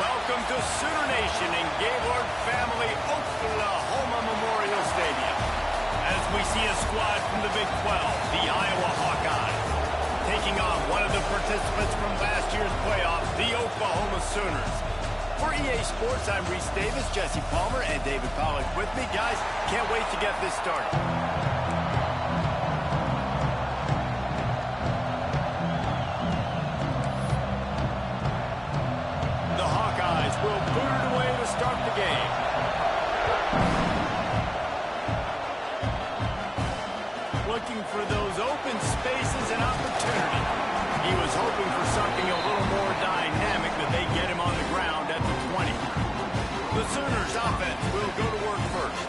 welcome to Sooner Nation in Gaylord Family Oklahoma Memorial Stadium. As we see a squad from the Big 12, the Iowa Hawkeyes, taking on one of the participants from last year's playoff, the Oklahoma Sooners. For EA Sports, I'm Reese Davis, Jesse Palmer, and David Pollack with me. Guys, can't wait to get this started. The Hawkeyes will boot it away to start the game. Looking for those open spaces and opportunity. He was hoping for something a little more dynamic, but they get him on the ground at the 20. The Sooners offense will go to work first.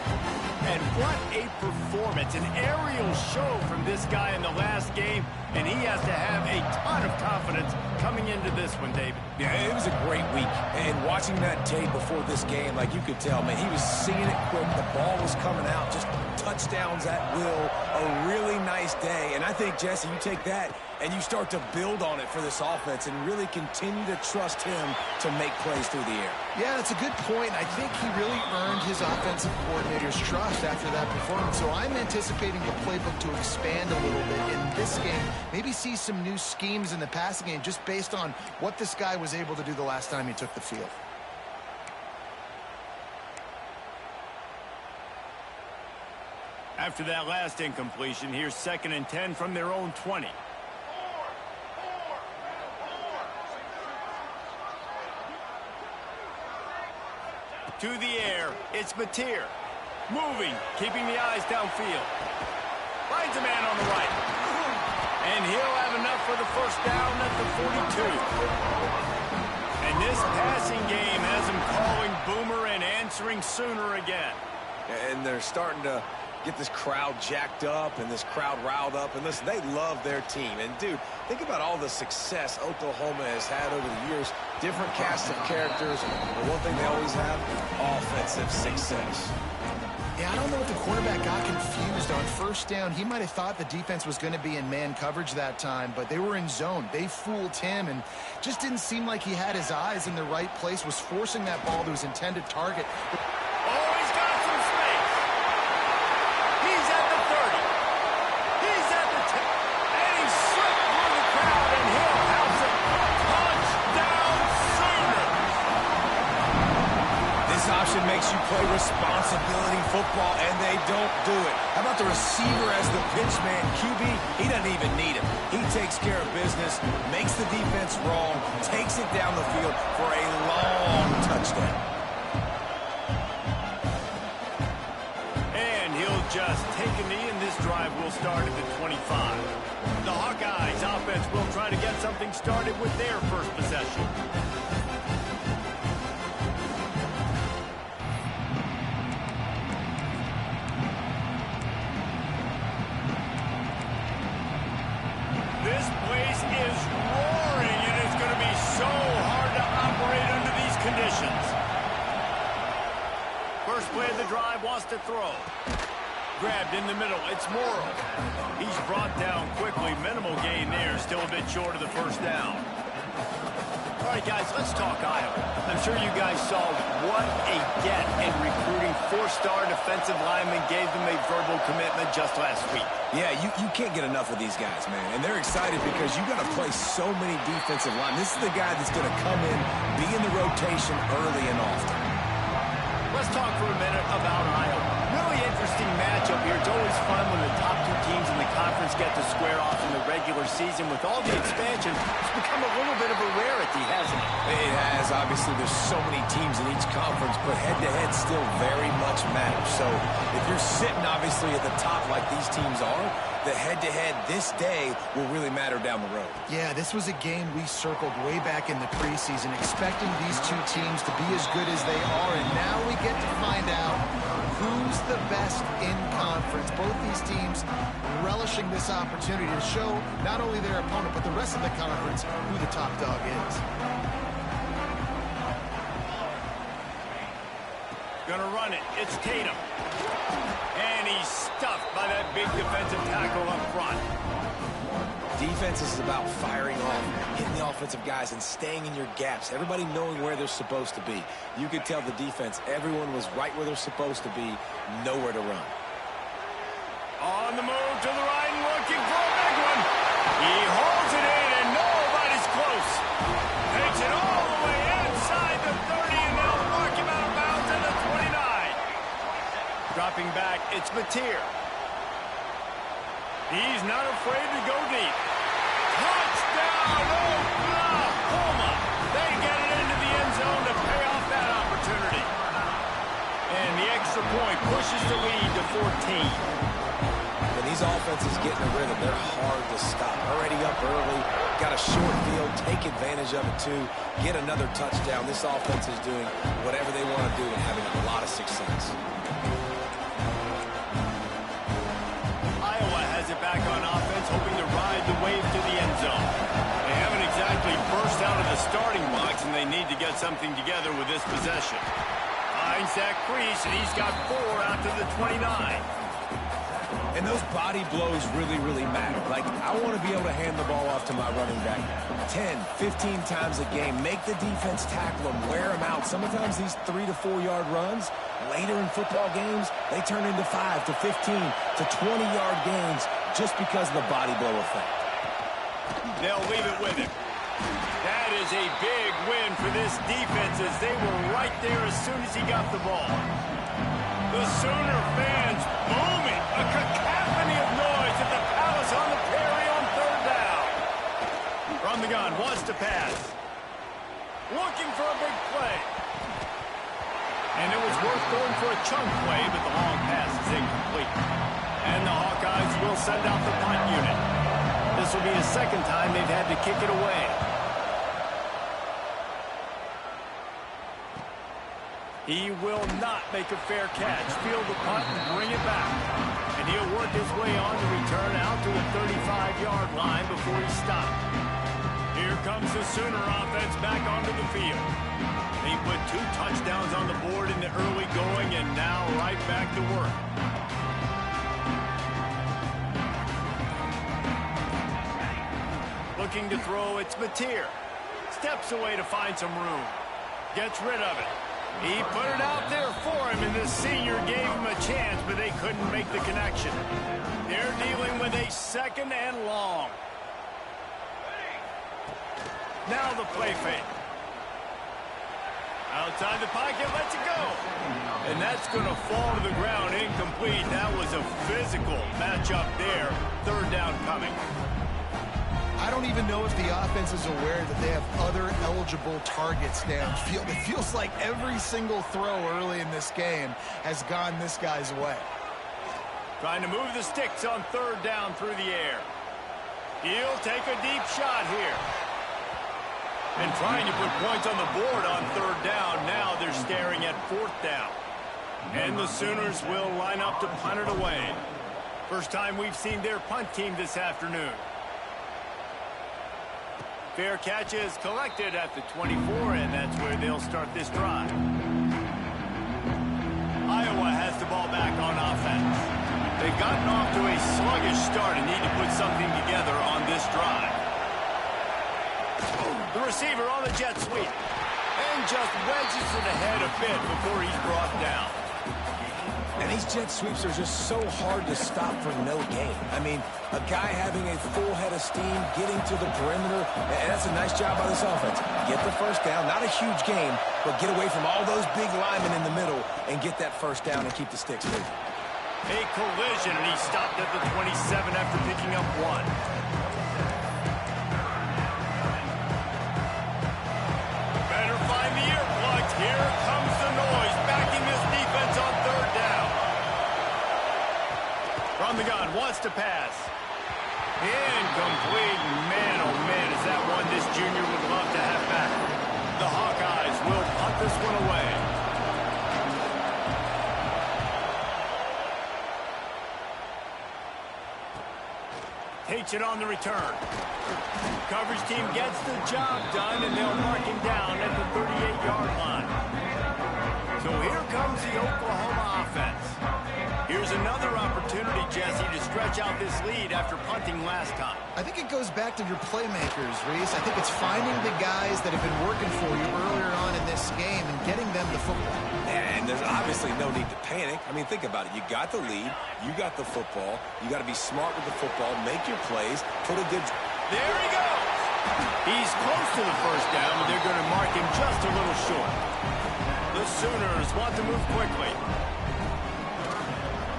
And what a performance, an aerial show from this guy in the last game, and he has to have a ton of confidence coming into this one, David. Yeah, it was a great week, and watching that tape before this game, like you could tell, man, he was seeing it quick, the ball was coming out, just touchdowns at will, a really nice day, and I think, Jesse, you take that and you start to build on it for this offense and really continue to trust him to make plays through the air. Yeah, that's a good point. I think he really earned his offensive coordinator's trust after that performance, so I'm anticipating the playbook to expand a little bit in this game, maybe see some new schemes in the passing game just based on what this guy was able to do the last time he took the field. After that last incompletion, here's 2nd and 10 from their own 20. To the air, it's Mateer. Moving, keeping the eyes downfield. Finds a man on the right. And he'll have enough for the first down at the 42. And this passing game has him calling Boomer and answering Sooner again. And they're starting to get this crowd jacked up and this crowd riled up. And listen, they love their team. And, dude, think about all the success Oklahoma has had over the years. Different cast of characters. But one thing they always have, offensive success. Yeah, I don't know what the quarterback got confused on first down. He might have thought the defense was going to be in man coverage that time, but they were in zone. They fooled him and just didn't seem like he had his eyes in the right place, was forcing that ball to his intended target. Oh, he's got some space. He's at the 30. He's at the 10. And he's slipped through the crowd, and he'll house it. Touchdown, Sooners. This option makes you play responsibility football, and they don't do it. How about the receiver as the pitch man? QB, he doesn't even need him. He takes care of business, makes the defense wrong, takes it down the field for a long touchdown. And he'll just take a knee, and this drive will start at the 25. The Hawkeyes offense will try to get something started with their first possession. This place is roaring, and it's going to be so hard to operate under these conditions. First play of the drive, wants to throw. Grabbed in the middle, it's Morrow. He's brought down quickly. Minimal gain there, still a bit short of the first down. All right, guys, let's talk Iowa. I'm sure you guys saw what a get in recruiting. 4-star defensive linemen gave them a verbal commitment just last week. Yeah, you can't get enough of these guys, man. And they're excited because you got to play so many defensive linemen. This is the guy that's going to come in, be in the rotation early and often. Let's talk for a minute about Iowa. Really interesting matchup here. It's always fun when the top two teams in the conference get to square off in the regular season. With all the expansion, it's become a little bit of a rarity, hasn't it? It has. Obviously, there's so many teams in each conference, but head-to-head still very much matters. So if you're sitting, obviously, at the top like these teams are, the head-to-head this day will really matter down the road. Yeah, this was a game we circled way back in the preseason, expecting these two teams to be as good as they are, and now we get to find out who's the best in conference. Both these teams relishing this opportunity to show not only their opponent, but the rest of the conference who the top dog is. Gonna run it. It's Tatum. And he's stuffed by that big defensive tackle up front. Defense is about firing off, hitting the offensive guys, and staying in your gaps. Everybody knowing where they're supposed to be. You could tell the defense, everyone was right where they're supposed to be, nowhere to run. On the move to the right and looking for a big one. He holds it in, and nobody's close. Takes it all the way inside the 30, and they'll mark him out of bounds at the 29. Dropping back, it's Mateer. He's not afraid to go deep. Touchdown, Oklahoma! They get it into the end zone to pay off that opportunity. And the extra point pushes the lead to 14. When these offenses get in a rhythm, they're hard to stop. Already up early, got a short field, take advantage of it too, get another touchdown. This offense is doing whatever they want to do and having a lot of success. Back on offense, hoping to ride the wave to the end zone. They haven't exactly burst out of the starting box, and they need to get something together with this possession. Finds that crease, and he's got 4 out to the 29. And those body blows really, really matter. Like, I want to be able to hand the ball off to my running back 10, 15 times a game. Make the defense tackle them, wear them out. Sometimes these 3 to 4 yard runs, later in football games, they turn into 5 to 15 to 20 yard gains just because of the body blow effect. They'll leave it with him. That is a big win for this defense as they were right there as soon as he got the ball. The Sooner fans booming, a cacophony of noise at the Palace on the Prairie on 3rd down. From the gun, wants to pass. Looking for a big play. And it was worth going for a chunk play, but the long pass is incomplete. And the Hawkeyes will send out the punt unit. This will be the second time they've had to kick it away. He will not make a fair catch. Field the punt and bring it back. And he'll work his way on to return out to the 35-yard line before he stopped. Here comes the Sooner offense back onto the field. They put 2 touchdowns on the board in the early going and now right back to work. Looking to throw, it's Mateer. Steps away to find some room. Gets rid of it. He put it out there for him, and the senior gave him a chance, but they couldn't make the connection. They're dealing with a 2nd and long. Now the play fake. Outside the pocket, lets it go. And that's going to fall to the ground incomplete. That was a physical matchup there. 3rd down coming. I don't even know if the offense is aware that they have other eligible targets downfield. It feels like every single throw early in this game has gone this guy's way. Trying to move the sticks on 3rd down through the air. He'll take a deep shot here. And trying to put points on the board on 3rd down. Now they're staring at 4th down. And the Sooners will line up to punt it away. First time we've seen their punt team this afternoon. Fair catch is collected at the 24, and that's where they'll start this drive. Iowa has the ball back on offense. They've gotten off to a sluggish start and need to put something together on this drive. The receiver on the jet sweep. And just wedges it ahead a bit before he's brought down. And these jet sweeps are just so hard to stop for no gain. I mean, a guy having a full head of steam, getting to the perimeter, and that's a nice job by this offense. Get the 1st down, not a huge game, but get away from all those big linemen in the middle and get that 1st down and keep the sticks moving. A collision, and he stopped at the 27 after picking up 1. Better find the earplugs. Here comes the noise, backing this defense on 3rd down. From the gun, wants to pass. Incomplete. Man, oh man, is that one this junior would love to have back. The Hawkeyes will punt this one away. Takes it on the return. Coverage team gets the job done, and they'll mark him down at the 38-yard line. So here comes the Oklahoma offense. Here's another opportunity, Jesse, to stretch out this lead after punting last time. I think it goes back to your playmakers, Reese. I think it's finding the guys that have been working for you earlier on in this game and getting them the football. And there's obviously no need to panic. I mean, think about it. You got the lead. You got the football. You got to be smart with the football. Make your plays. Put a good... There he goes. He's close to the first down, but they're going to mark him just a little short. The Sooners want to move quickly.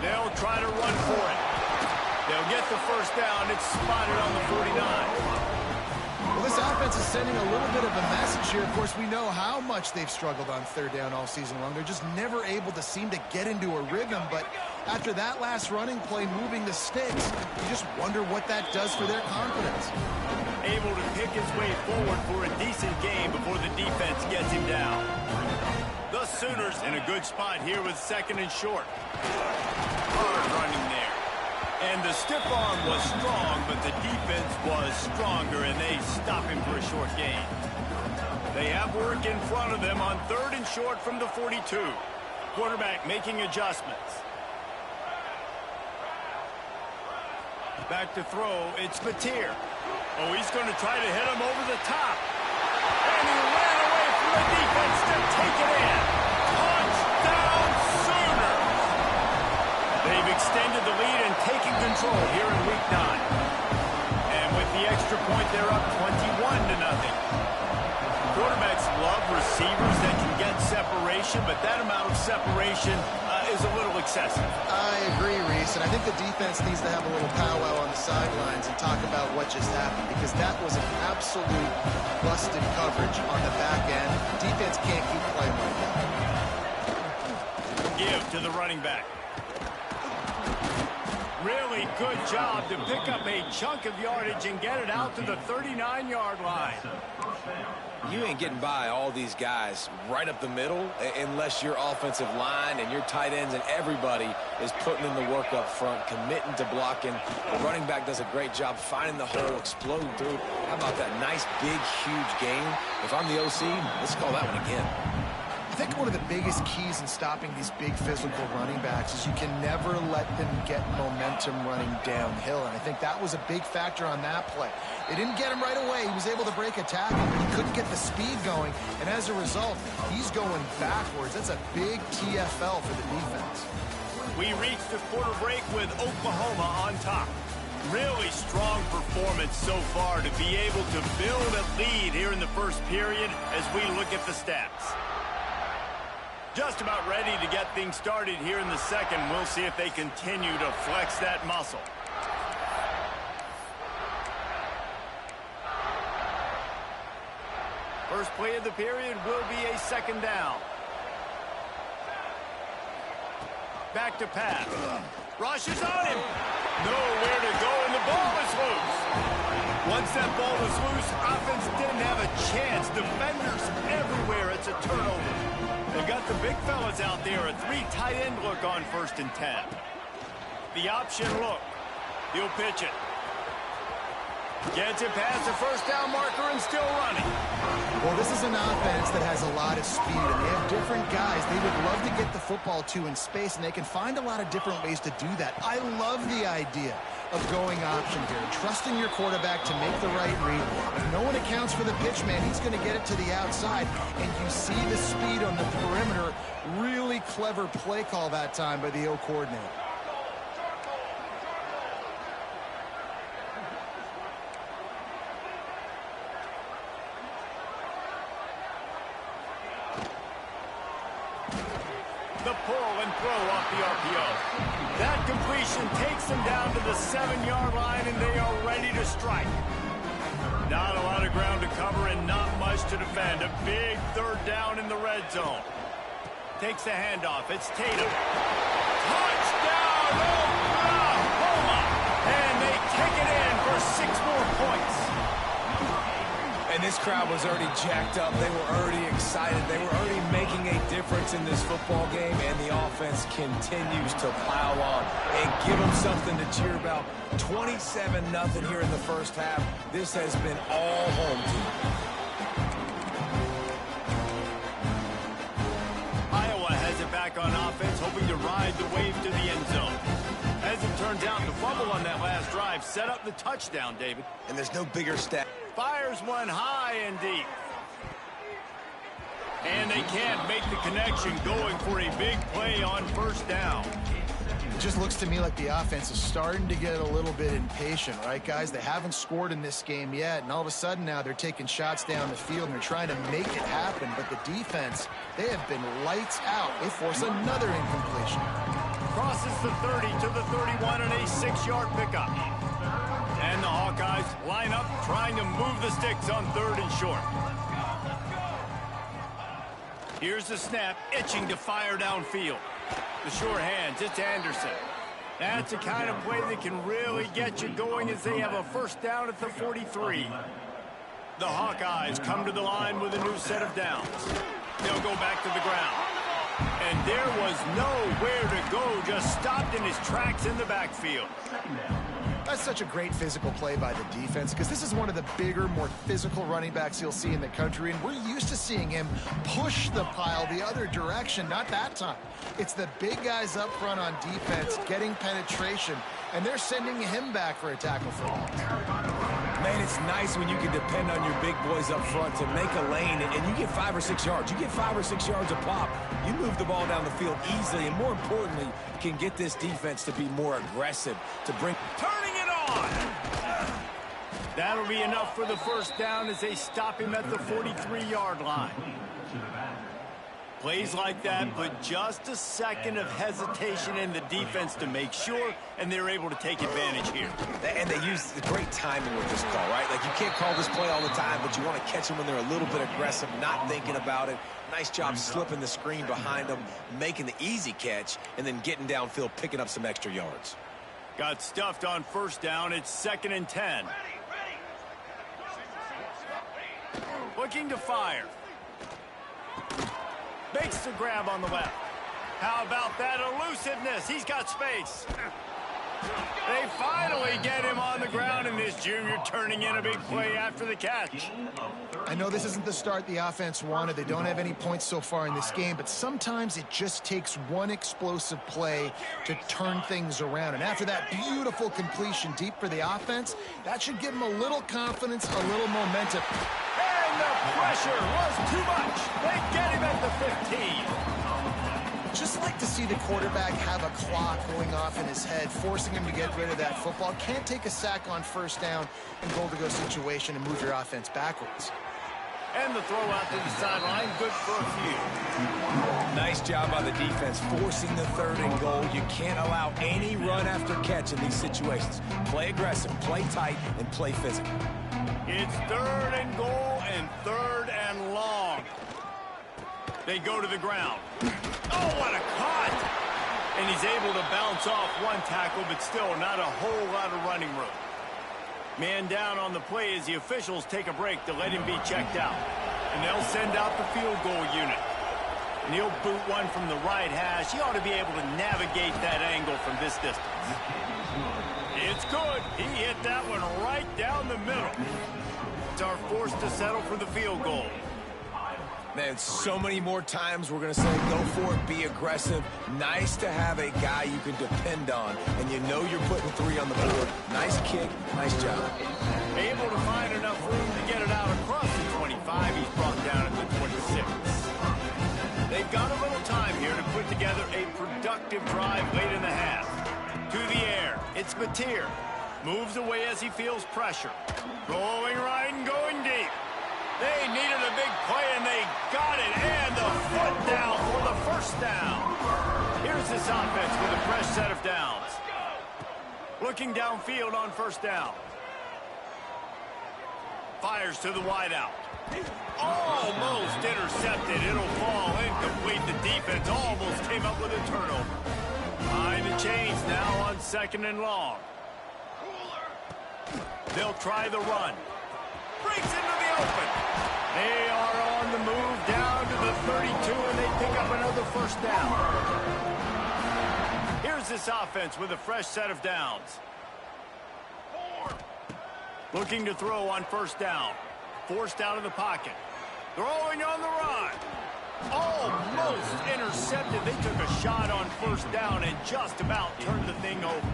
They'll try to run for it. They'll get the first down. It's spotted on the 49. Well, this offense is sending a little bit of a message here. Of course, we know how much they've struggled on third down all season long. They're just never able to seem to get into a rhythm. But after that last running play moving the sticks, you just wonder what that does for their confidence. Able to pick his way forward for a decent game before the defense gets him down. The Sooners in a good spot here with second and short. Hard running there. And the stiff arm was strong, but the defense was stronger, and they stop him for a short gain. They have work in front of them on third and short from the 42. Quarterback making adjustments. Back to throw, it's Mateer. Oh, he's going to try to hit him over the top. And he ran away from the defense to take it in. Touchdown, Sooners! They've extended the lead and taken control here in Week 9. And with the extra point, they're up 21-0. Quarterbacks love receivers that can get separation, but that amount of separation is a little excessive. I agree, Reese, and I think the defense needs to have a little powwow on the sidelines and talk about what just happened, because that was an absolute busted coverage on the back end. Defense can't keep playing like that. Give to the running back. Really good job to pick up a chunk of yardage and get it out to the 39-yard line. You ain't getting by all these guys right up the middle unless your offensive line and your tight ends and everybody is putting in the work up front, committing to blocking. The running back does a great job finding the hole, exploding through. How about that nice, big, huge game? If I'm the OC, let's call that one again. I think one of the biggest keys in stopping these big physical running backs is you can never let them get momentum running downhill. And I think that was a big factor on that play. They didn't get him right away. He was able to break a tackle, but he couldn't get the speed going. And as a result, he's going backwards. That's a big TFL for the defense. We reached the quarter break with Oklahoma on top. Really strong performance so far to be able to build a lead here in the first period as we look at the stats. Just about ready to get things started here in the second. We'll see if they continue to flex that muscle. First play of the period will be a second down. Back to pass. Rush is on him. Nowhere to go, and the ball is loose. Once that ball was loose, offense didn't have a chance. Defenders everywhere. It's a turnover. They got the big fellas out there. A 3 tight end look on 1st and 10. The option look. He'll pitch it. Gets it past the first down marker and still running. Well, this is an offense that has a lot of speed, and they have different guys they would love to get the football to in space, and they can find a lot of different ways to do that. I love the idea of going option here, trusting your quarterback to make the right read. If no one accounts for the pitch man, he's going to get it to the outside, and you see the speed on the perimeter. Really clever play call that time by the O coordinator. The pull and throw off the RPO. That completion takes them down to the 7-yard line, and they are ready to strike. Not a lot of ground to cover and not much to defend. A big third down in the red zone. Takes the handoff. It's Tatum. Touchdown, Oklahoma! And they take it in for 6 more points. And this crowd was already jacked up. They were already excited. They were already making a difference in this football game, and the offense continues to plow on and give them something to cheer about. 27-0 here in the first half. This has been all home team. Iowa has it back on offense, hoping to ride the wave to the end zone. set up the touchdown, David. And there's no bigger stat. Fires one high and deep. And they can't make the connection, going for a big play on first down. It just looks to me like the offense is starting to get a little bit impatient, right, guys? They haven't scored in this game yet, and all of a sudden now they're taking shots down the field and they're trying to make it happen. But the defense, they have been lights out. They force another incompletion. Crosses the 30 to the 31 and a 6-yard pickup. And the Hawkeyes line up trying to move the sticks on 3rd and short. Here's the snap, itching to fire downfield. The short hands, it's Anderson. That's the kind of play that can really get you going as they have a first down at the 43. The Hawkeyes come to the line with a new set of downs. They'll go back to the ground. And there was nowhere to go, just stopped in his tracks in the backfield. That's such a great physical play by the defense, because this is one of the bigger, more physical running backs you'll see in the country, and we're used to seeing him push the pile the other direction. Not that time. It's the big guys up front on defense getting penetration, and they're sending him back for a tackle for loss. Man, it's nice when you can depend on your big boys up front to make a lane, and you get 5 or 6 yards. You get 5 or 6 yards a pop. You move the ball down the field easily, and more importantly, can get this defense to be more aggressive, to bring... Turning it on! That'll be enough for the first down as they stop him at the 43-yard line. Plays like that, but just a second of hesitation in the defense to make sure, and they're able to take advantage here. And they use the great timing with this call, right? Like, you can't call this play all the time, but you want to catch them when they're a little bit aggressive, not thinking about it. Nice job slipping the screen behind them, making the easy catch, and then getting downfield, picking up some extra yards. Got stuffed on first down. It's 2nd and 10. Looking to fire. Makes the grab on the left. How about that elusiveness? He's got space. They finally get him on the ground, and this junior turning in a big play after the catch. I know this isn't the start the offense wanted. They don't have any points so far in this game, but sometimes it just takes one explosive play to turn things around. And after that beautiful completion deep for the offense, that should give them a little confidence, a little momentum. And the pressure was too much. They get him at the 15. Just like to see the quarterback have a clock going off in his head, forcing him to get rid of that football. Can't take a sack on first down in goal-to-go situation and move your offense backwards. And the throw out to the sideline, good for a few. Nice job by the defense, forcing the 3rd and goal. You can't allow any run after catch in these situations. Play aggressive, play tight, and play physical. It's 3rd and goal and 3rd and long. They go to the ground. Oh, what a cut! And he's able to bounce off one tackle, but still not a whole lot of running room. Man down on the play as the officials take a break to let him be checked out. And they'll send out the field goal unit. And he'll boot one from the right hash. He ought to be able to navigate that angle from this distance. It's good. He hit that one right down the middle. It's our forced to settle for the field goal. Man, so many more times we're going to say go for it, be aggressive. Nice to have a guy you can depend on, and you know you're putting 3 on the board. Nice kick, nice job. Able to find enough room to get it out across the 25. He's brought down at the 26. They've got a little time here to put together a productive drive late in the half. To the air, it's Mateer. Moves away as he feels pressure. Rolling right and going deep. They needed a big play, and they got it. And the foot down for the first down. Here's this offense with a fresh set of downs. Looking downfield on first down. Fires to the wideout. Almost intercepted. It'll fall incomplete. The defense almost came up with a turnover. Behind the chains now on 2nd and long. They'll try the run. Breaks into the open. They are on the move down to the 32, and they pick up another first down. Here's this offense with a fresh set of downs. Looking to throw on first down. Forced out of the pocket. Throwing on the run. Almost intercepted. They took a shot on first down and just about turned the thing over.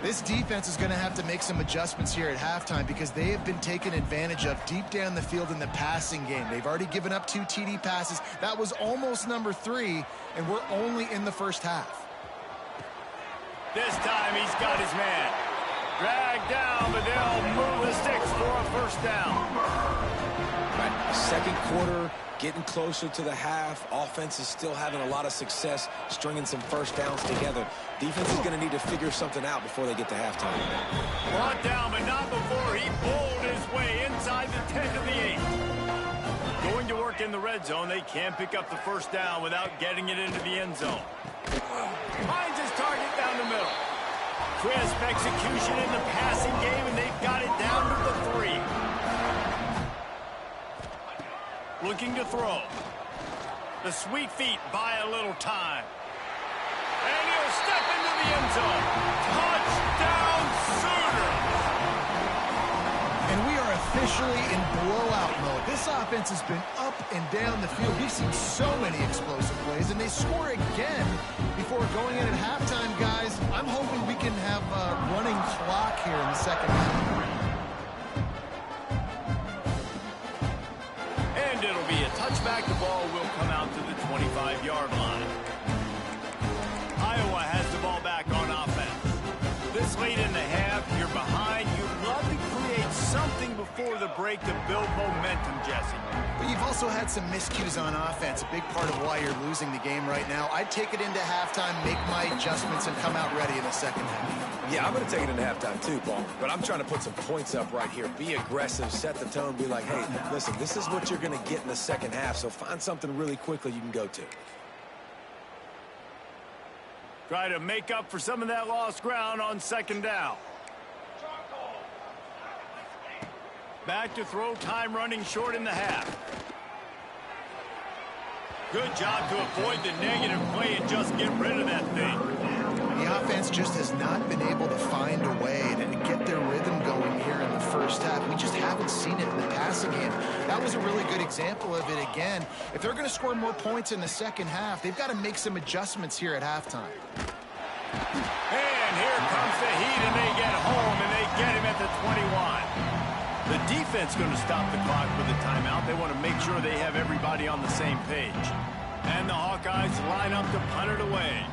This defense is going to have to make some adjustments here at halftime because they have been taken advantage of deep down the field in the passing game. They've already given up 2 TD passes. That was almost number 3, and we're only in the first half. This time he's got his man. Dragged down, but they'll move the sticks for a first down. Right. Second quarter, getting closer to the half. Offense is still having a lot of success stringing some first downs together. Defense is going to need to figure something out before they get to halftime. Brought down, but not before he bowled his way inside the 10 to the 8. Going to work in the red zone. They can't pick up the first down without getting it into the end zone. Finds his target down the middle. Crisp execution in the passing game, and they've got it down to the 3. Looking to throw. The sweet feet buy a little time. And he'll step into the end zone. Touchdown Sooners! And we are officially in blowout mode. This offense has been up and down the field. We've seen so many explosive plays, and they score again before going in at halftime, guys. I'm hoping we can have a running clock here in the second half. And it'll be a touchback. The ball will come out to the 25-yard line. Iowa has the ball back on offense. This late in the half, you're behind. You'd love to create something before the break to build momentum, Jesse. But you've also had some miscues on offense, a big part of why you're losing the game right now. I'd take it into halftime, make my adjustments, and come out ready in the second half. Yeah, I'm going to take it into halftime too, Paul. But I'm trying to put some points up right here. Be aggressive, set the tone, be like, hey, listen, this is what you're going to get in the second half, so find something really quickly you can go to. Try to make up for some of that lost ground on second down. Back to throw, time running short in the half. Good job to avoid the negative play and just get rid of that thing. The offense just has not been able to find a way to get their rhythm going here in the first half. We just haven't seen it in the passing game. That was a really good example of it again. If they're going to score more points in the second half, they've got to make some adjustments here at halftime. And here comes the heat, and they get home, and they get him at the 21. The defense going to stop the clock with a timeout. They want to make sure they have everybody on the same page. And the Hawkeyes line up to punt it away.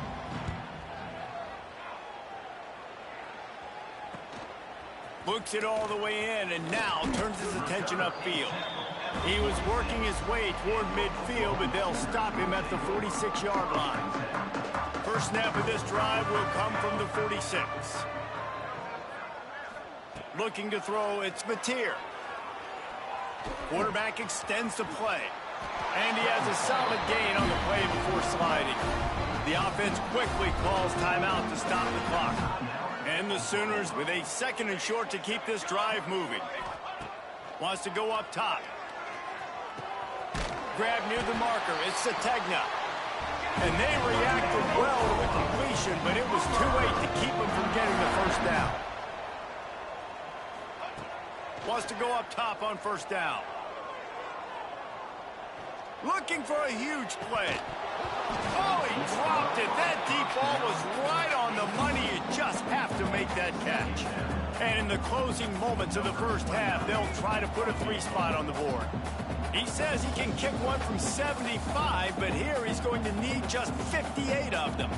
Looks it all the way in, and now turns his attention upfield. He was working his way toward midfield, but they'll stop him at the 46-yard line. First snap of this drive will come from the 46. Looking to throw, it's Mateer. Quarterback extends the play. And he has a solid gain on the play before sliding. The offense quickly calls timeout to stop the clock. And the Sooners with a second and short to keep this drive moving. Wants to go up top. Grab near the marker. It's Sategna. And they reacted well to the completion, but it was too late to keep them from getting the first down. Wants to go up top on first down. Looking for a huge play. Oh, he dropped it. That deep ball was right on the money. You just have to make that catch. And in the closing moments of the first half, they'll try to put a 3 spot on the board. He says he can kick one from 75, but here he's going to need just 58 of them.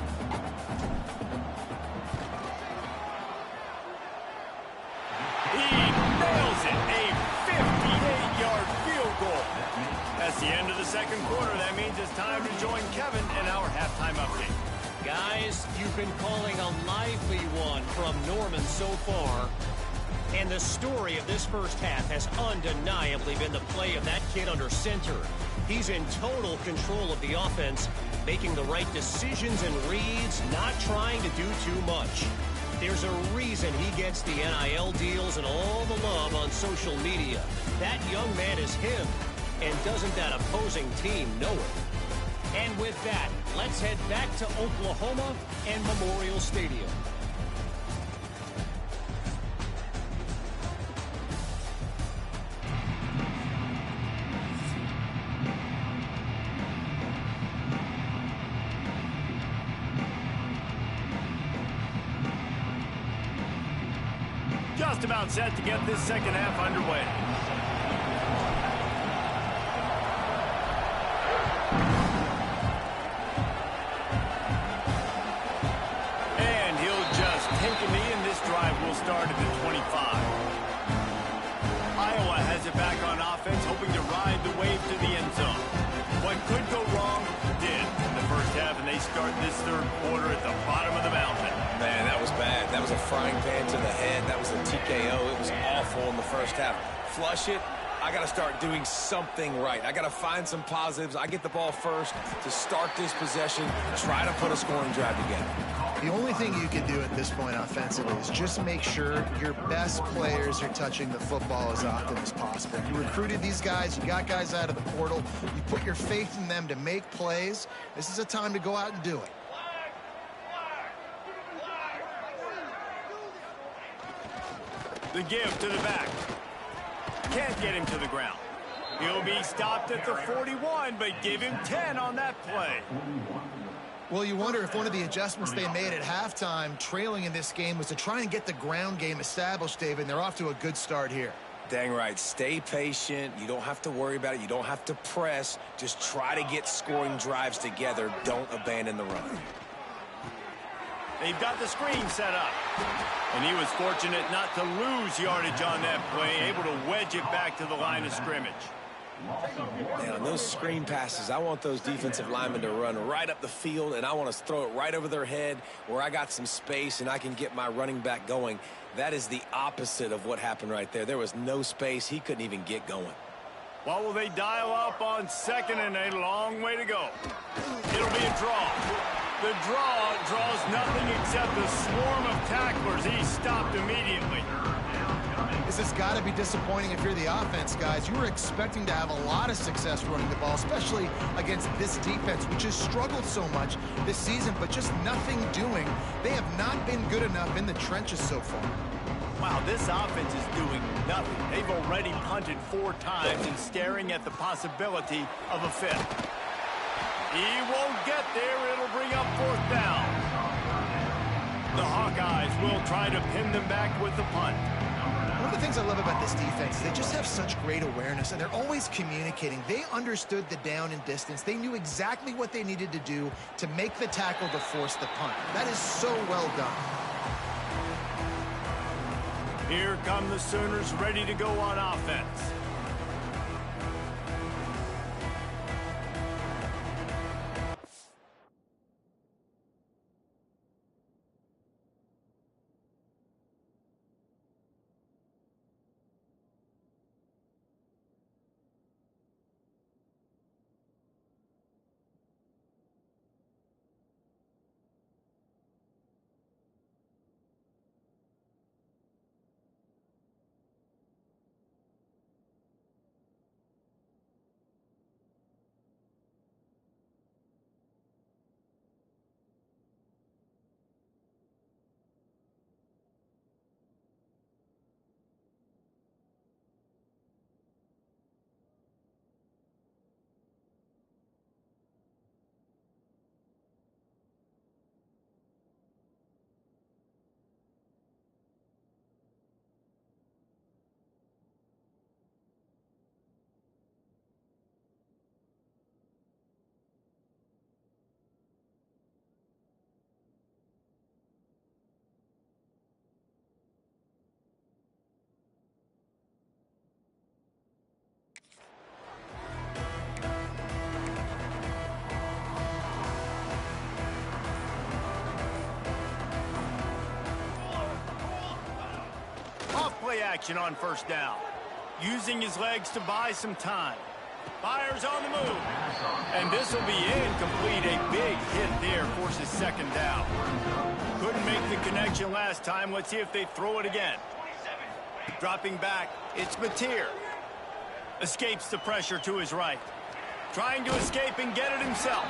He nails it. A 58-yard field goal. That's the end of the second quarter. That means it's time to join Kevin in our halftime update. Guys, you've been calling a lively one from Norman so far. And the story of this first half has undeniably been the play of that kid under center. He's in total control of the offense, making the right decisions and reads, not trying to do too much. There's a reason he gets the NIL deals and all the love on social media. That young man is him, and doesn't that opposing team know it? And with that, let's head back to Oklahoma and Memorial Stadium. just about set to get this second half underway. And he'll just take a knee, and this drive will start at the 25. Iowa has it back on offense, hoping to ride the wave to the end zone. What could go wrong did in the first half, and they start this third quarter at the bottom of the mountain. Man, that was bad. That was a frying pan to the head. That was a TKO. It was awful in the first half. Flush it. I got to start doing something right. I got to find some positives. I get the ball first to start this possession, try to put a scoring drive together. The only thing you can do at this point offensively is just make sure your best players are touching the football as often as possible. You recruited these guys. You got guys out of the portal. You put your faith in them to make plays. This is a time to go out and do it. The give to the back. Can't get him to the ground. He'll be stopped at the 41, but give him 10 on that play. Well, you wonder if one of the adjustments they made at halftime, trailing in this game, was to try and get the ground game established, David, and they're off to a good start here. Dang right. Stay patient. You don't have to worry about it. You don't have to press. Just try to get scoring drives together. Don't abandon the run. They've got the screen set up. And he was fortunate not to lose yardage on that play, able to wedge it back to the line of scrimmage. Man, on those screen passes, I want those defensive linemen to run right up the field, and I want to throw it right over their head where I got some space and I can get my running back going. That is the opposite of what happened right there. There was no space. He couldn't even get going. What will they dial up on second and a long way to go? It'll be a draw. The draw draws nothing except a swarm of tacklers. He's stopped immediately. This has got to be disappointing if you're the offense, guys. You were expecting to have a lot of success running the ball, especially against this defense, which has struggled so much this season, but just nothing doing. They have not been good enough in the trenches so far. Wow, this offense is doing nothing. They've already punted 4 times and staring at the possibility of a 5th. He won't get there. It'll bring up 4th down. The Hawkeyes will try to pin them back with the punt. One of the things I love about this defense is they just have such great awareness, and they're always communicating. They understood the down and distance. They knew exactly what they needed to do to make the tackle to force the punt. That is so well done. Here come the Sooners ready to go on offense. Play action on 1st down. Using his legs to buy some time. Fires on the move. And this will be incomplete. A big hit there forces 2nd down. Couldn't make the connection last time. Let's see if they throw it again. Dropping back, it's Mateer. Escapes the pressure to his right. Trying to escape and get it himself.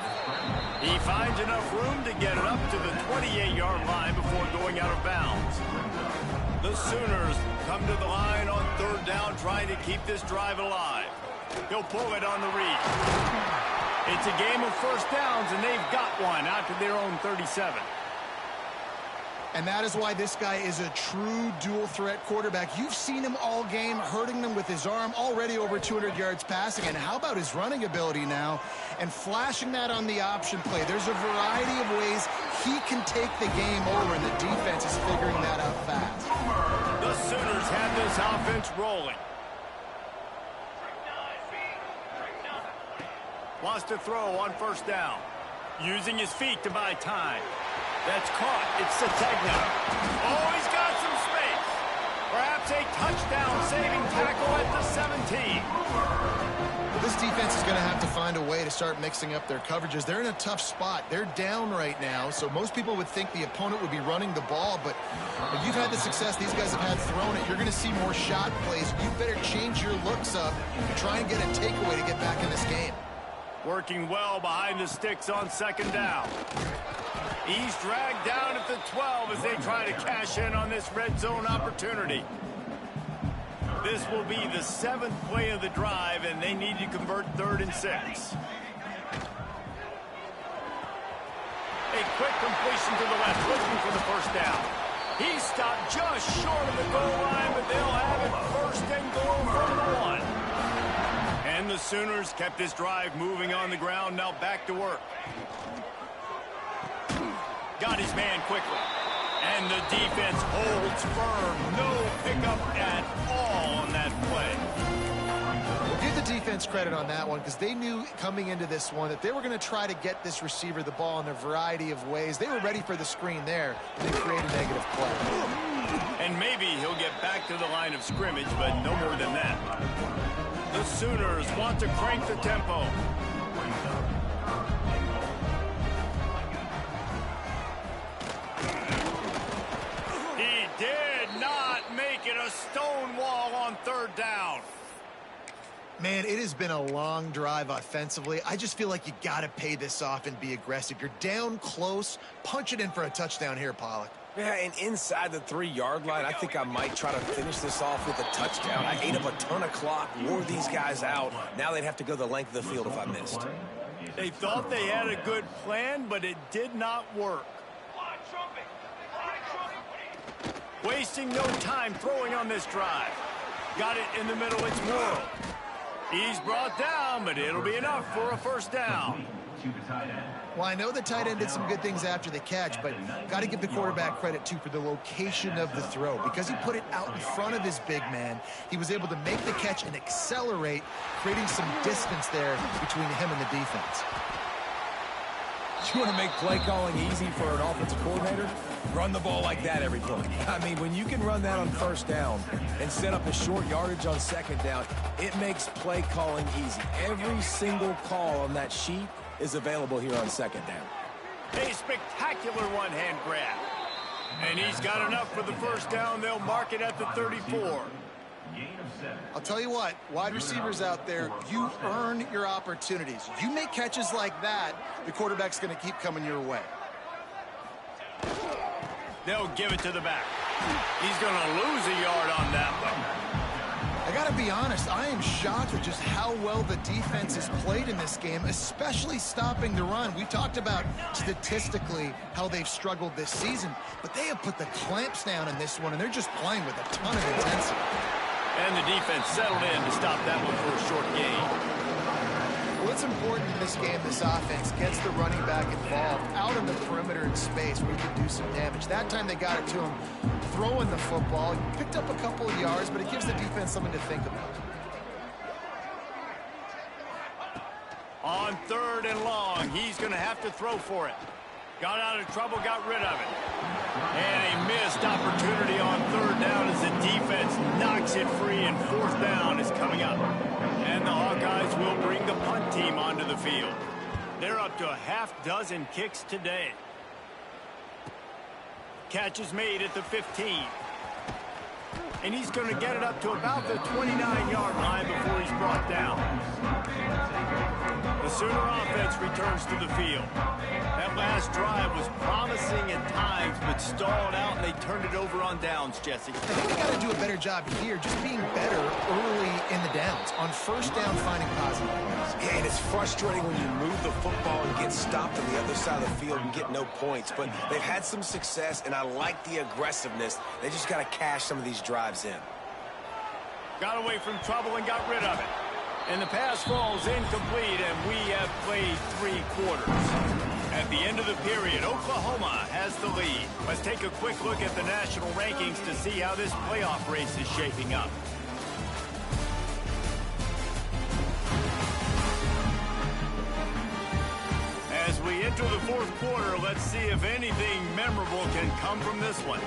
He finds enough room to get it up to the 28-yard line before going out of bounds. The Sooners come to the line on 3rd down, trying to keep this drive alive. He'll pull it on the read. It's a game of 1st downs, and they've got one out to their own 37. And that is why this guy is a true dual-threat quarterback. You've seen him all game, hurting them with his arm, already over 200 yards passing. And how about his running ability now? And flashing that on the option play. There's a variety of ways he can take the game over, and the defense is figuring that out fast. The Sooners have this offense rolling. Wants to throw on first down. Using his feet to buy time. That's caught. It's Sategna. Oh, he's got some space. Perhaps a touchdown-saving tackle at the 17. Well, this defense is going to have to find a way to start mixing up their coverages. They're in a tough spot. They're down right now, so most people would think the opponent would be running the ball, but if you've had the success these guys have had throwing it, you're going to see more shot plays. You better change your looks up and try and get a takeaway to get back in this game. Working well behind the sticks on second down. He's dragged down at the 12 as they try to cash in on this red zone opportunity. This will be the 7th play of the drive, and they need to convert 3rd and 6. A quick completion to the left, looking for the first down. He stopped just short of the goal line, but they'll have it 1st and goal from the 1. And the Sooners kept this drive moving on the ground, now back to work. Got his man quickly. And the defense holds firm. No pickup at all on that play. We'll give the defense credit on that one because they knew coming into this one that they were going to try to get this receiver the ball in a variety of ways. They were ready for the screen there, and they create a negative play. And maybe he'll get back to the line of scrimmage, but no more than that. The Sooners want to crank the tempo. He did not make it a stone wall on 3rd down. Man, it has been a long drive offensively. I just feel like you got to pay this off and be aggressive. You're down close. Punch it in for a touchdown here, Pollock. Yeah, and inside the 3-yard line, I think I might try to finish this off with a touchdown. I ate up a ton of clock, wore these guys out. Now they'd have to go the length of the field if I missed. They thought they had a good plan, but it did not work. Wasting no time throwing on this drive. Got it in the middle, it's Morrow. He's brought down, but it'll be enough for a first down. Well, I know the tight end did some good things after the catch, but got to give the quarterback credit, too, for the location of the throw. Because he put it out in front of his big man, he was able to make the catch and accelerate, creating some distance there between him and the defense. You want to make play calling easy for an offensive coordinator? Run the ball like that every play. I mean, when you can run that on first down and set up a short yardage on second down, it makes play calling easy. Every single call on that sheet is available here on second down. A spectacular one-hand grab. And he's got enough for the first down. They'll mark it at the 34. I'll tell you what, wide receivers out there, you earn your opportunities. You make catches like that, the quarterback's going to keep coming your way. They'll give it to the back. He's going to lose a yard on that one. I got to be honest, I am shocked at just how well the defense has played in this game, especially stopping the run. We talked about statistically how they've struggled this season, but they have put the clamps down in this one, and they're just playing with a ton of intensity. And the defense settled in to stop that one for a short gain. Well, it's important in this game, this offense gets the running back involved out in the perimeter in space where you can do some damage. That time they got it to him throwing the football. He picked up a couple of yards, but it gives the defense something to think about. On 3rd and long, he's going to have to throw for it. Got out of trouble, got rid of it. And a missed opportunity on 3rd down as the defense knocks it free, and 4th down is coming up. And the Hawkeyes will bring the punt team onto the field. They're up to a half-dozen kicks today. Catch is made at the 15. And he's going to get it up to about the 29-yard line before he's brought down. The Sooner offense returns to the field. That last drive was promising at times, but stalled out, and they turned it over on downs, Jesse. I think we got to do a better job here, just being better early in the downs. On first down, finding positive plays. Yeah, and it's frustrating when you move the football and get stopped on the other side of the field and get no points. But they've had some success, and I like the aggressiveness. They just got to cash some of these drives in. Got away from trouble and got rid of it. And the pass falls incomplete, and we have played 3 quarters. At the end of the period, Oklahoma has the lead. Let's take a quick look at the national rankings to see how this playoff race is shaping up. As we enter the 4th quarter, let's see if anything memorable can come from this one.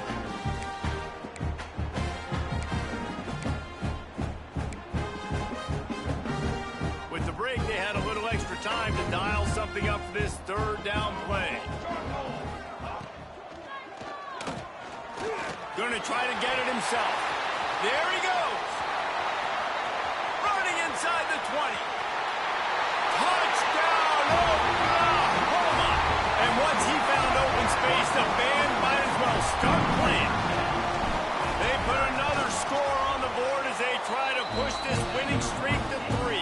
With the break, they had a little extra time to dial something up for this 3rd down play. Going to try to get it himself. There he goes. Running inside the 20. Touchdown, Oklahoma. And once he found open space, the band might as well start playing. They put another score on the board as they try to push this winning streak to 3.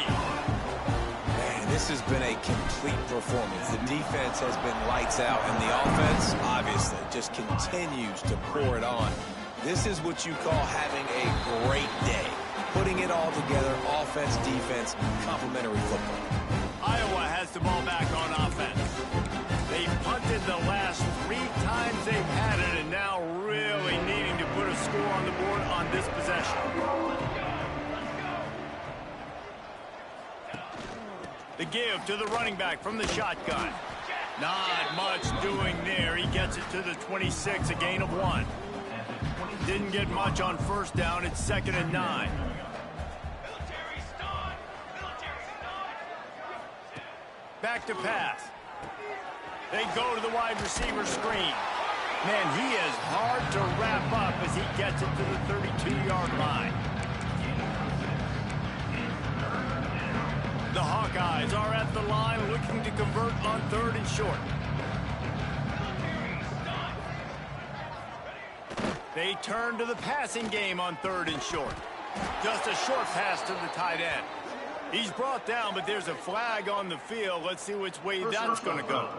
This has been a complete performance. The defense has been lights out, and the offense, obviously, just continues to pour it on. This is what you call having a great day. Putting it all together, offense, defense, complementary football. Iowa has the ball back on offense. They punted the last 3 times they've had it, and now really needing to put a score on the board on this possession. The give to the running back from the shotgun. Not much doing there. He gets it to the 26, a gain of 1. Didn't get much on first down. It's 2nd and 9. Back to pass. They go to the wide receiver screen. Man, he is hard to wrap up as he gets it to the 32-yard line. The Hawkeyes are at the line looking to convert on 3rd and short. They turn to the passing game on 3rd and short. Just a short pass to the tight end. He's brought down, but there's a flag on the field. Let's see which way that's going to go.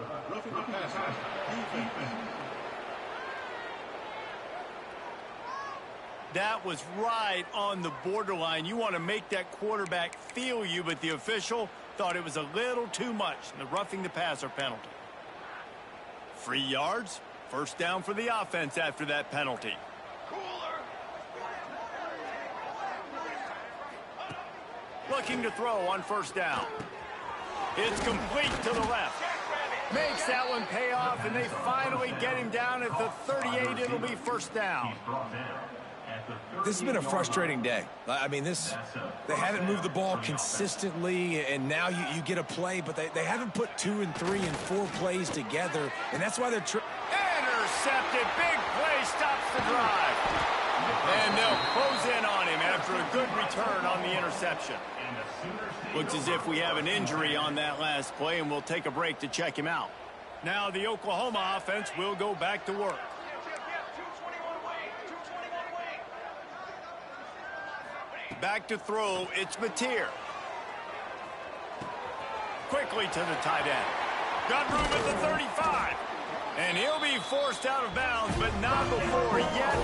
That was right on the borderline. You want to make that quarterback feel you, but the official thought it was a little too much. The roughing the passer penalty. 3 yards. First down for the offense after that penalty. Looking to throw on first down. It's complete to the left. Makes that one pay off, and they finally get him down at the 38. It'll be first down. This has been a frustrating day. I mean, they haven't moved the ball consistently, and now you get a play, but they haven't put 2 and 3 and 4 plays together, and that's why they're intercepted. Big play stops the drive. And they'll close in on him after a good return on the interception. Looks as if we have an injury on that last play, and we'll take a break to check him out. Now the Oklahoma offense will go back to work. Back to throw, it's Mateer. Quickly to the tight end. Got room at the 35. And he'll be forced out of bounds, but not before yet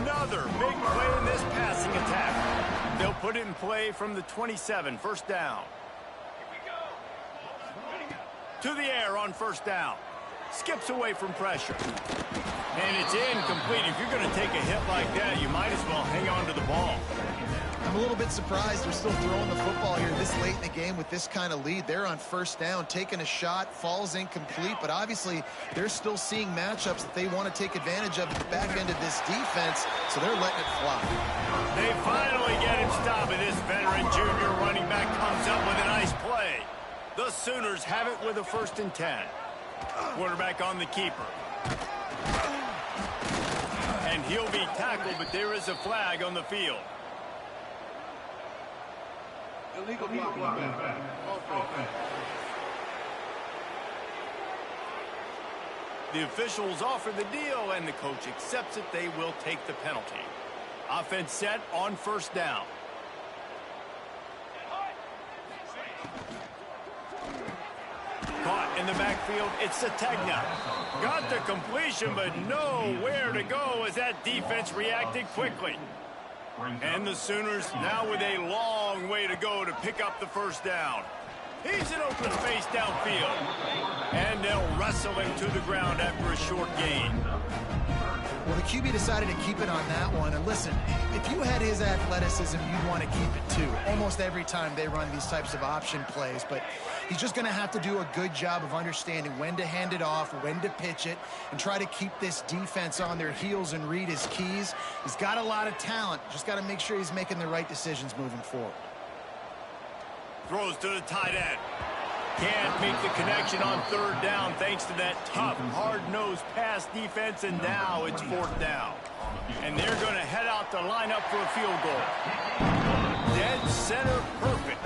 another big play in this passing attack. They'll put it in play from the 27, first down. To the air on first down. Skips away from pressure. And it's incomplete. If you're going to take a hit like that, you might as well hang on to the ball. I'm a little bit surprised they're still throwing the football here this late in the game with this kind of lead. They're on first down, taking a shot, falls incomplete, but obviously they're still seeing matchups that they want to take advantage of at the back end of this defense, so they're letting it fly. They finally get him stopped, and this veteran junior running back comes up with a nice play. The Sooners have it with a 1st and 10. Quarterback on the keeper. And he'll be tackled, but there is a flag on the field. Illegal blocking. The officials offer the deal, and the coach accepts it. They will take the penalty. Offense set on first down. Caught in the backfield, it's Sategna. Got the completion, but nowhere to go as that defense reacted quickly. And the Sooners now with a long way to go to pick up the first down. He's in open space downfield. And they'll wrestle him to the ground after a short gain. Well, the QB decided to keep it on that one. And listen, if you had his athleticism, you'd want to keep it too. Almost every time they run these types of option plays. But he's just going to have to do a good job of understanding when to hand it off, when to pitch it, and try to keep this defense on their heels and read his keys. He's got a lot of talent. Just got to make sure he's making the right decisions moving forward. Throws to the tight end. Can't make the connection on third down thanks to that tough, hard-nosed pass defense, and now it's fourth down. And they're going to head out to line up for a field goal. Dead center perfect.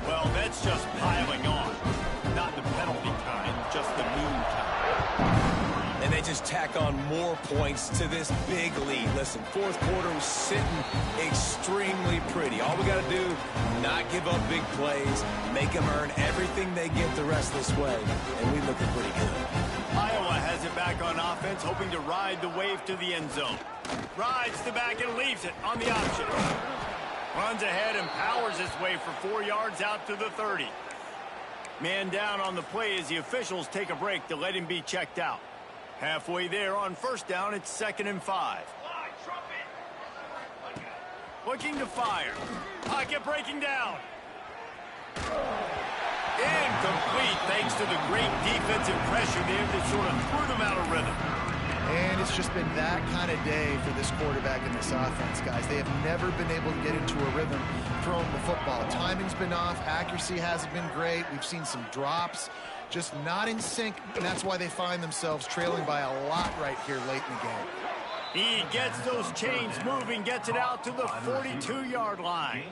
Well, that's just piling on. Not the penalty kind, just the mean kind. And they just tack on more points to this big lead. Listen, fourth quarter was sitting extremely pretty. All we got to do, not give up big plays, make them earn everything they get the rest of this way, and we looking pretty good. Iowa has it back on offense, hoping to ride the wave to the end zone. Rides the back and leaves it on the option. Runs ahead and powers his way for 4 yards out to the 30. Man down on the play as the officials take a break to let him be checked out. Halfway there on first down, it's 2nd and 5. Looking to fire. Pocket breaking down. Incomplete thanks to the great defensive pressure there that sort of threw them out of rhythm. And it's just been that kind of day for this quarterback and this offense, guys. They have never been able to get into a rhythm throwing the football. Timing's been off. Accuracy hasn't been great. We've seen some drops. Just not in sync, and that's why they find themselves trailing by a lot right here late in the game. He gets those chains moving, gets it out to the 42-yard line.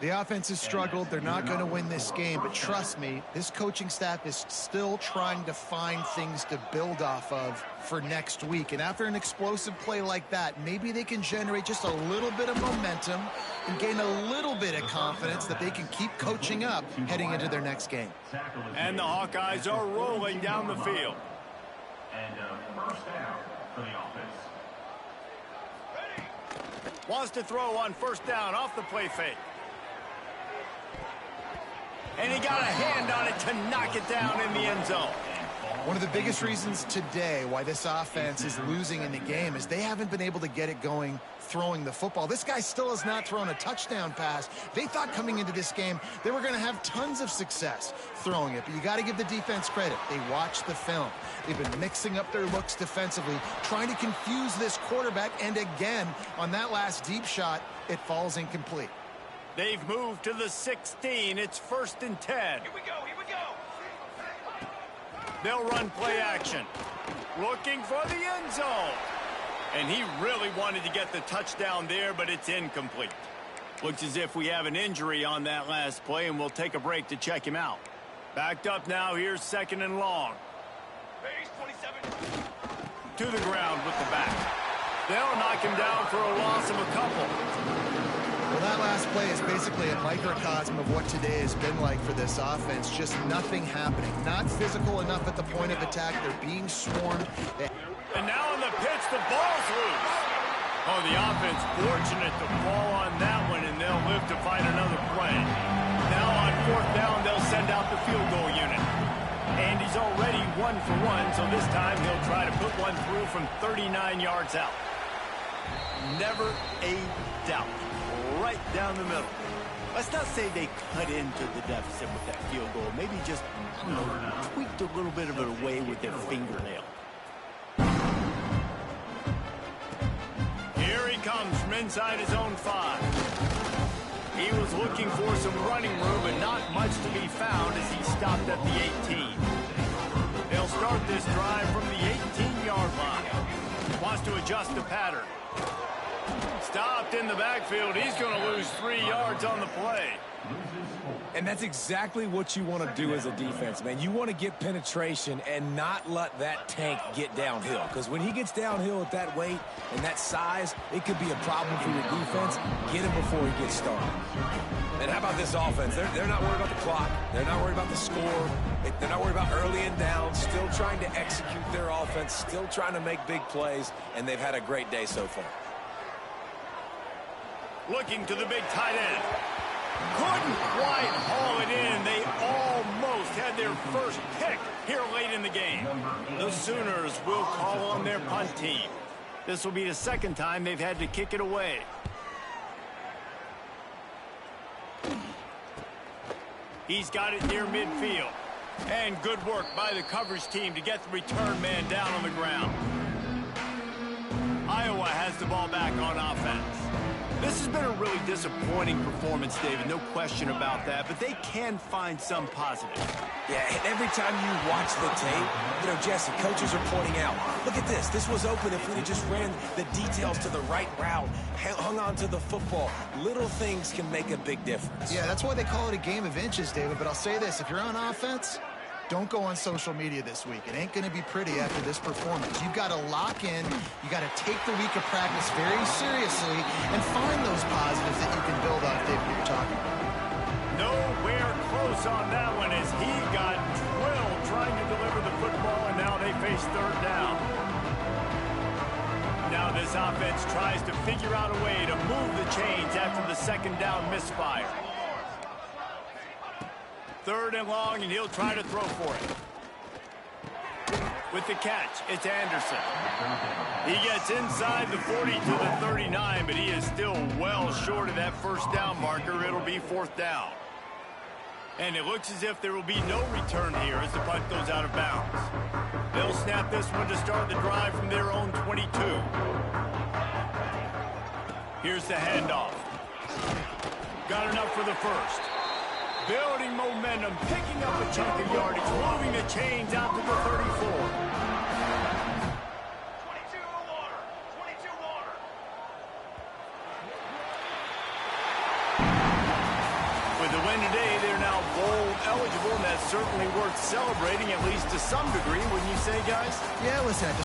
The offense has struggled. They're not going to win this game, but trust me, this coaching staff is still trying to find things to build off of for next week. And after an explosive play like that, maybe they can generate just a little bit of momentum and gain a little bit of confidence that they can keep coaching up heading into their next game. And the Hawkeyes are rolling down the field. And first down for the offense. Wants to throw on first down off the play fake. And he got a hand on it to knock it down in the end zone. One of the biggest reasons today why this offense is losing in the game is they haven't been able to get it going throwing the football. This guy still has not thrown a touchdown pass. They thought coming into this game they were going to have tons of success throwing it, but you got to give the defense credit. They watched the film. They've been mixing up their looks defensively, trying to confuse this quarterback, and again, on that last deep shot, it falls incomplete. They've moved to the 16. It's 1st and 10. Here we go, here we go. They'll run play action. Looking for the end zone. And he really wanted to get the touchdown there, but it's incomplete. Looks as if we have an injury on that last play, and we'll take a break to check him out. Backed up now, here's 2nd and long. Base 27. To the ground with the back. They'll knock him down for a loss of a couple. Well, that last play is basically a microcosm of what today has been like for this offense. Just nothing happening. Not physical enough at the point of attack. They're being swarmed. And now on the pitch, the ball's loose. Oh, the offense fortunate to fall on that one, and they'll live to find another play. Now on 4th down, they'll send out the field goal unit. And he's already 1 for 1, so this time he'll try to put one through from 39 yards out. Never a doubt. Right down the middle. Let's not say they cut into the deficit with that field goal. Maybe just, tweaked a little bit of it away with their fingernail. Here he comes from inside his own 5. He was looking for some running room, but not much to be found as he stopped at the 18. They'll start this drive from the 18-yard line. Wants to adjust the pattern. stopped in the backfield. He's going to lose 3 yards on the play. And that's exactly what you want to do as a defense, man. You want to get penetration and not let that tank get downhill. Because when he gets downhill at that weight and that size, it could be a problem for your defense. Get him before he gets started. And how about this offense? They're not worried about the clock. They're not worried about the score. They're not worried about early and down. Still trying to execute their offense. Still trying to make big plays. And they've had a great day so far. Looking to the big tight end. Couldn't quite haul it in. They almost had their first pick here late in the game. The Sooners will call on their punt team. This will be the second time they've had to kick it away. He's got it near midfield. And good work by the coverage team to get the return man down on the ground. Iowa has the ball back on offense. This has been a really disappointing performance, David, no question about that, but they can find some positive. Yeah, and every time you watch the tape, you know, Jesse, coaches are pointing out, look at this. This was open if we just ran the details to the right route, hung on to the football. Little things can make a big difference. Yeah, that's why they call it a game of inches, David, but I'll say this. If you're on offense, don't go on social media this week. It ain't going to be pretty after this performance. You've got to lock in. You got to take the week of practice very seriously and find those positives that you can build off, David, that you're talking about. Nowhere close on that one as he got drilled trying to deliver the football, and now they face third down. Now this offense tries to figure out a way to move the chains after the second down misfire. Third and long, and he'll try to throw for it. With the catch, it's Anderson. He gets inside the 40 to the 39, but he is still well short of that first down marker. It'll be fourth down. And it looks as if there will be no return here as the punt goes out of bounds. They'll snap this one to start the drive from their own 22. Here's the handoff. Got enough for the first. Building momentum, picking up a chunk of yardage, moving the chains out to the 34. 22 water. 22 water. With the win today, they're now bowl eligible, and that's certainly worth celebrating, at least to some degree, wouldn't you say, guys? Yeah, listen,